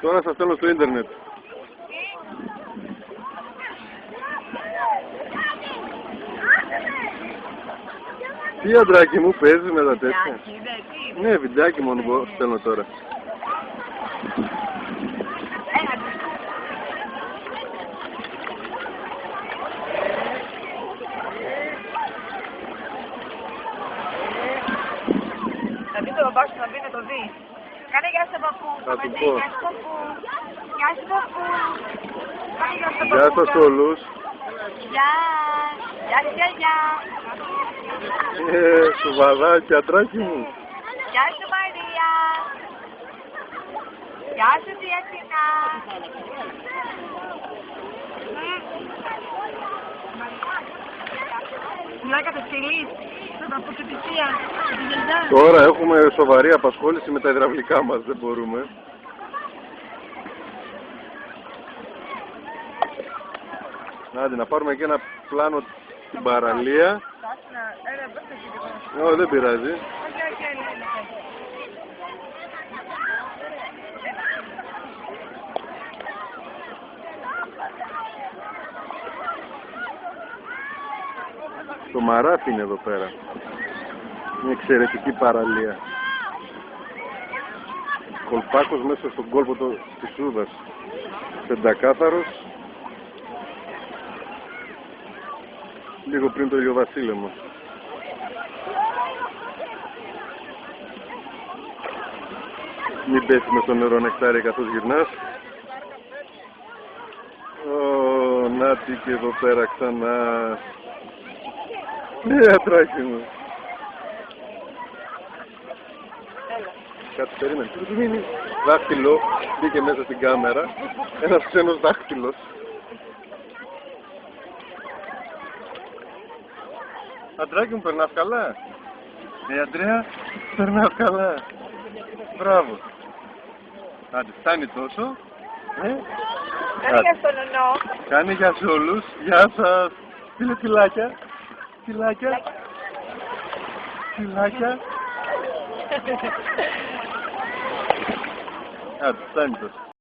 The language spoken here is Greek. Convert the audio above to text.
Τώρα σας στέλνω στο ίντερνετ. Τι αντράκι μου παίζεις με τα τέτοια? Ναι, βιντεάκι μόνο στέλνω τώρα. Να δει το μπαμπά σου να μπει να το δει. Κάνε γεια στο παππού. Θα του πω. Γεια στο παππού. Γεια στο παππού. Κάνε γεια στο παππού. Γεια σας όλους. Γεια. Γεια γεια γεια. Σουβαδάκι, αντράκι μου. Γεια σου Μαρία. Γεια σου Διατινά. Μιλάκα το στυλείς. Θα πω και τη θεία. Τώρα έχουμε σοβαρή απασχόληση με τα υδραυλικά μας, δεν μπορούμε. Άντε, να πάρουμε και ένα πλάνο στην παραλία. Όχι, δεν πειράζει. Το Μαράφι είναι εδώ πέρα. Μια εξαιρετική παραλία. Κολπάκος μέσα στον κόλπο της Σούδας. Πεντακάθαρος. Λίγο πριν το ηλιοβασίλεμα. Μην πέσει μες στο νερό νεκτάρια καθώς γυρνάς. Νάτι και εδώ πέρα ξανά. Ναι, ατράκι μου. Κάτσε, περίμενε. Δάχτυλο μπήκε μέσα στην κάμερα. Ένας ξένος δάχτυλος. Αντράκι μου, περνάς καλά? Αντρέα, περνάς καλά. Μπράβο. Άντε, φτάνει τόσο. Κάνε γεια στον νονό. Κάνε γεια σε όλους. Γεια σας. Στείλε φυλάκια. Φυλάκια. Φυλάκια. Άντε, φτάνει τόσο.